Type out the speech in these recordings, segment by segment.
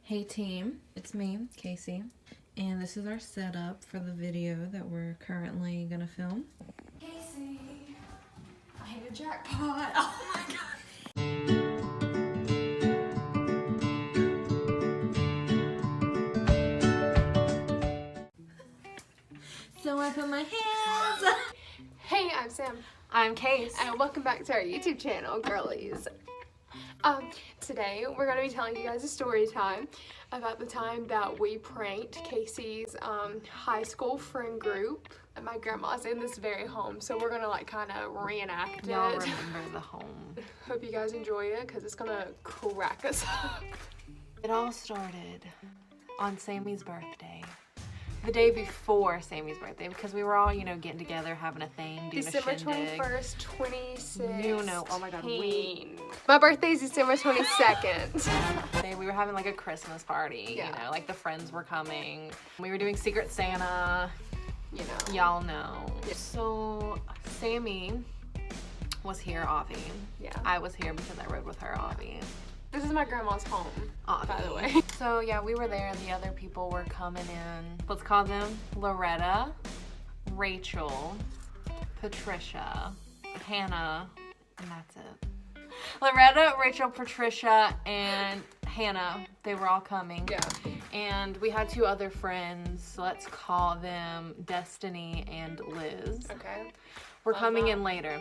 Hey team, it's me, Kacee, and this is our setup for the video that we're currently gonna film. Kacee, I hit a jackpot. Oh my god. So I put my hands up. Hey, I'm Sam. I'm Case. And welcome back to our YouTube channel, girlies. Today we're going to be telling you guys a story time about the time that we pranked Kacee's high school friend group at my grandma's in this very home. So we're going to like kind of reenact Y'all it. remember the home. Hope you guys enjoy it because it's going to crack us up. It all started on Sammy's birthday. The day before Sammy's birthday, because we were all, you know, getting together, having a thing, doing December a shindig. 21st, 2016. You know, oh my god, My birthday's December 22nd. we were having like a Christmas party, Yeah. you know, like the friends were coming. We were doing Secret Santa, You know. y'all know. Yeah. So Sammy was here, Avi. Yeah. I was here because I rode with her, Avi. This is my grandma's home, Avi. by the way. So yeah, we were there. The other people were coming in. Let's call them Loretta, Rachel, Patricia, Hannah, and that's it. Loretta, Rachel, Patricia, and Hannah, they were all coming. Yeah. And we had two other friends. Let's call them Destiny and Liz. Okay. We're Love coming that. in later.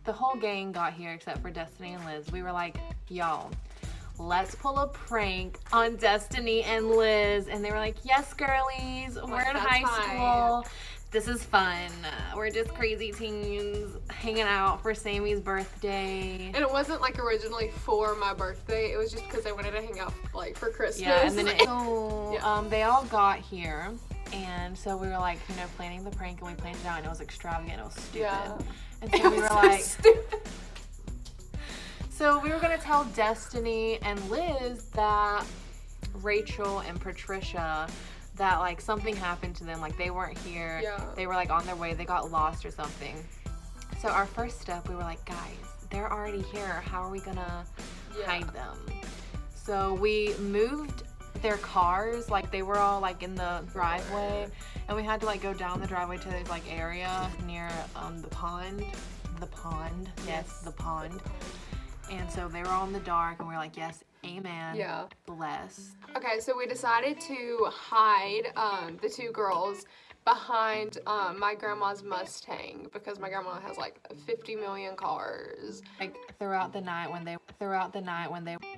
The whole gang got here except for Destiny and Liz. We were like, y'all, let's pull a prank on Destiny and Liz. And they were like, yes, girlies, we're in that's high fine. school. This is fun. We're just crazy teens hanging out for Sammy's birthday. And it wasn't like originally for my birthday. It was just because I wanted to hang out like for Christmas. Yeah, and then they all got here. And so we were like, you know, planning the prank, and we planned it out, and it was extravagant, it was stupid. Yeah. And so we were like, stupid. so we were gonna tell Destiny and Liz that Rachel and Patricia, that like something happened to them, like they weren't here. Yeah. They were like on their way, they got lost or something. So our first step, we were like, guys, they're already here. How are we gonna hide them? So we moved their cars, like they were all like in the driveway, and we had to like go down the driveway to this like area near the pond. Yes, the pond. And so they were all in the dark, and we were like, yes, amen. Yeah. Blessed. Okay, so we decided to hide the two girls behind my grandma's Mustang because my grandma has like 50 million cars. Like throughout the night when they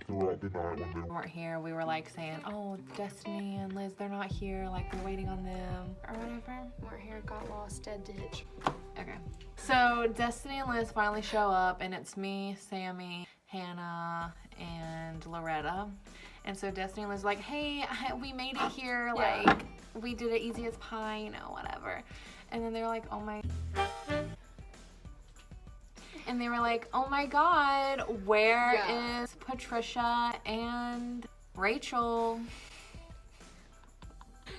weren't here, we were like saying, oh, Destiny and Liz, they're not here, like we're waiting on them or whatever. We're here, got lost, dead ditch. Okay. So Destiny and Liz finally show up, and it's me, Sammy, Hannah, and Loretta. And so Destiny and Liz are like, hey, we made it here, like we did it easy as pie, you know, whatever. And then they were like, oh my god, where is Patricia and Rachel?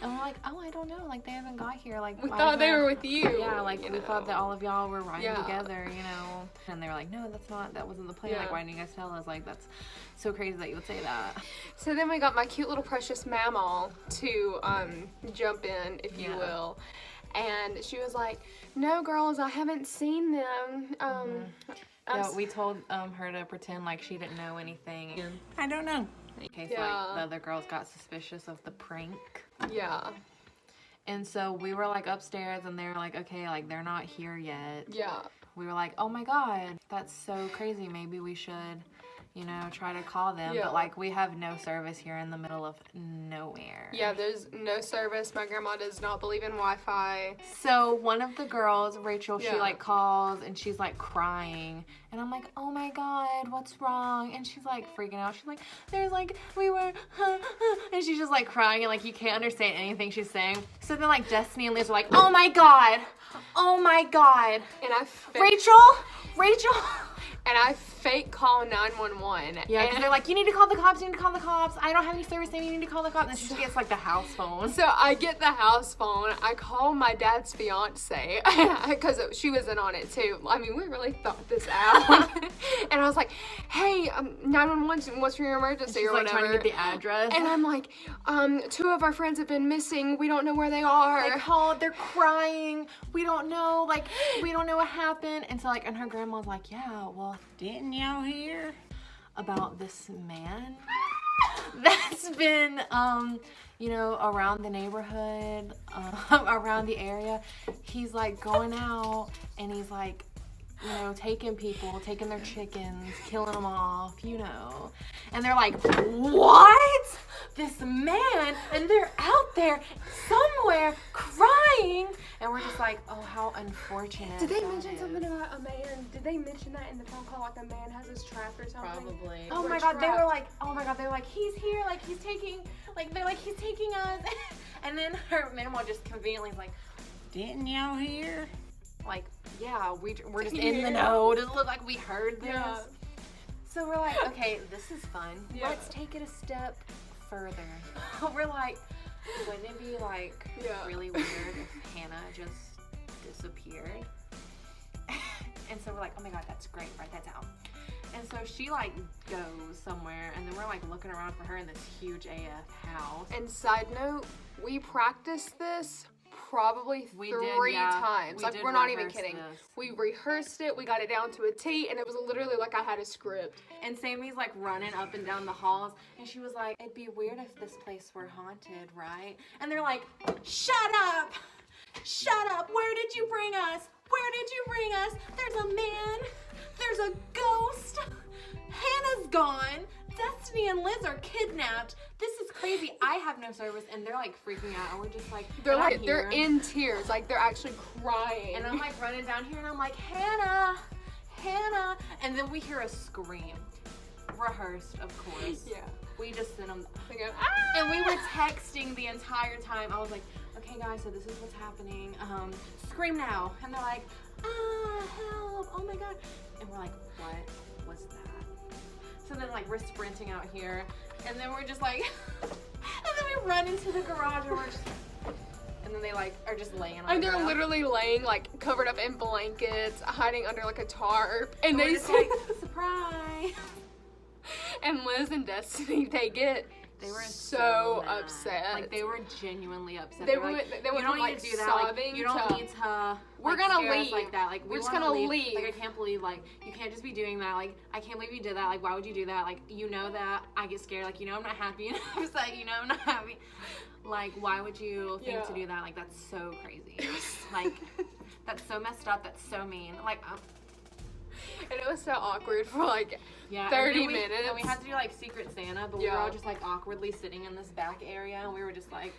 And we're like, oh, I don't know, like they haven't got here, like We thought they were with you. Yeah, like we thought that all of y'all were riding Yeah. together, you know. And they were like, no, that wasn't the plan. Yeah. Like, why didn't you guys tell us? Like, that's so crazy that you would say that. So then we got my cute little precious mammal to jump in, if you Yeah. will. And she was like, no, girls, I haven't seen them. Yeah, we told her to pretend like she didn't know anything. I don't know. In case like the other girls got suspicious of the prank. Yeah. And so we were like upstairs, and they were like, okay, like they're not here yet. Yeah. We were like, oh my god, that's so crazy. Maybe we should, you know, try to call them. Yeah. But like we have no service here in the middle of nowhere. Yeah, there's no service. My grandma does not believe in Wi-Fi. So one of the girls, Rachel, she Yeah. like calls, and she's like crying. And I'm like, oh my god, what's wrong? And she's like freaking out. She's like, there's like, we were, and she's just like crying, and like you can't understand anything she's saying. So then like Destiny and Liz are like, oh my god. And I Rachel, and I fake call 911. Yeah, because they're like, you need to call the cops, you need to call the cops. I don't have any service, you need to call the cops. And she just gets like the house phone. So I get the house phone. I call my dad's fiance because she was in on it too. I mean, we really thought this out. And I was like, hey, 911, what's your emergency She's or like whatever. trying to get the address. And I'm like, 2 of our friends have been missing. We don't know where they are. They called, they're crying. We don't know, like, we don't know what happened. And so, like, and her grandma's like, yeah, well, didn't y'all hear about this man that's been, you know, around the neighborhood, around the area? He's, like, going out, and he's, like, you know, taking people, taking their chickens, killing them off, you know. And they're like, what? This man? And they're out there somewhere crying. And we're just like, oh, how unfortunate. Did they mention something about a man? Did they mention that in the phone call? Like a man has his trap or something? Probably. Oh Oh my God, they were like, oh my God, they were like, he's here, like he's taking, like they're like, he's taking us. And then her mama just conveniently is like, didn't y'all hear? Like, yeah, we're just in the know. Does it look like we heard this? Yeah. So we're like, okay, this is fun. Yeah. Let's take it a step further. We're like, wouldn't it be like really weird if Hannah just disappeared? And so we're like, oh my God, that's great, write that down. And so she like goes somewhere, and then we're like looking around for her in this huge AF house. And side note, we practiced this probably three times. Like, we're not even kidding. We rehearsed it, we got it down to a T, and it was literally like I had a script. And Sammy's like running up and down the halls, and she was like, it'd be weird if this place were haunted, right? And they're like, shut up! Shut up! Where did you bring us? Where did you bring us? There's a man. There's a ghost. Hannah's gone. Destiny and Liz are kidnapped. This is crazy. I have no service, and they're like freaking out, and we're just like, They're in tears, like they're actually crying. And I'm like running down here, and I'm like, Hannah, Hannah, and then we hear a scream. Rehearsed, of course. Yeah. We just sent them, They go, ah! and we were texting the entire time. I was like, okay guys, so this is what's happening. Scream now. And they're like, help, oh my God. And we're like, what was that? So then like we're sprinting out here, and then we're just like, and then we run into the garage, and we're just, and then they like are just laying on And the they're ground. literally laying like covered up in blankets, hiding under like a tarp, and we're they just like, surprise. And Liz and Destiny, they were so mad. upset. Like they were genuinely upset. They were were- like, they were, you don't like, need to do that. Like, sobbing you don't to- need to. We're like, gonna scare us leave. like that. Like We're just wanna gonna leave. Like I can't believe like you can't just be doing that. Like I can't believe you did that. Like why would you do that? Like you know that I get scared. Like you know I'm not happy. And I'm upset. You know I'm not happy. Like why would you think to do that? Like that's so crazy. Like that's so messed up. That's so mean. Like. And it was so awkward for like 30 and minutes. And we had to do like Secret Santa, but we were all just like awkwardly sitting in this back area, and we were just like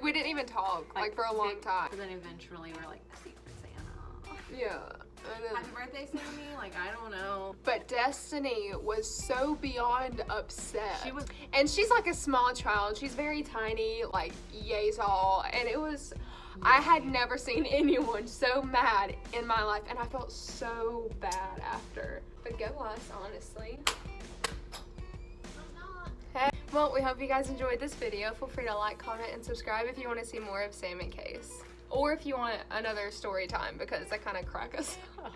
we didn't even talk like for a long time. And then eventually we're like, Secret Santa. Yeah. And then, Happy birthday, Sammy. Like I don't know. but Destiny was so beyond upset. She was, and she's like a small child. She's very tiny, like yay tall, and it was. I had never seen anyone so mad in my life, and I felt so bad after. But go us, honestly. Hey. Well, we hope you guys enjoyed this video. Feel free to like, comment, and subscribe if you want to see more of Sam and Case. Or if you want another story time, because they kind of crack us up.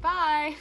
Bye!